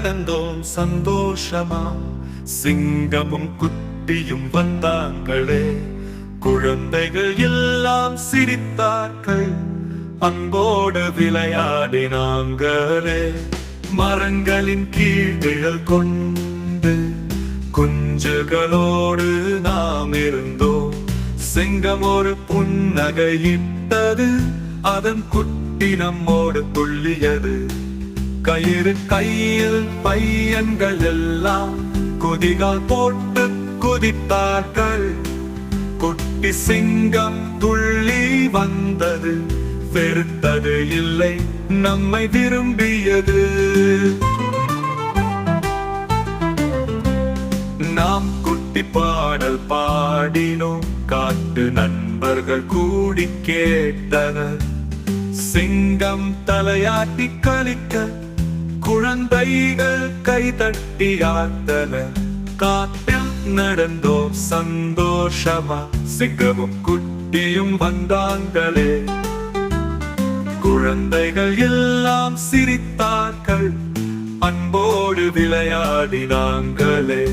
நடந்தோம் சந்தோஷமா. சிங்கமும் குட்டியும் வந்தாங்களே, குழந்தைகள் எல்லாம் சிரித்தார்கள், அன்போடு விளையாடினாங்களே. மரங்களின் கீழ்கள் கொண்டு குஞ்சுகளோடு நாம் இருந்தோம். சிங்கம் ஒரு புன்னகையிட்டது, அதன் குட்டி நம்மோடு துள்ளியது. கயிறு கையில் பையன்கள் எல்லாம் குதிகால் போட்டு குதித்தார்கள். குட்டி சிங்கம் துள்ளி வந்தது, வெறுத்தது இல்லை, நம்மை விரும்பியது. நாம் குட்டி பாடல் பாடினோம், காட்டு நண்பர்கள் கூடி கேட்டனர். சிங்கம் தலையாட்டி கலிக்க, குழந்தைகள் கைதட்டி ஆர்த்தனர். காட்டில் நடந்தோம் சந்தோஷமா, சிங்கமும் குட்டியும் வந்தாங்களே. குழந்தைகள் எல்லாம் சிரித்தார்கள், அன்போடு விளையாடினாங்களே.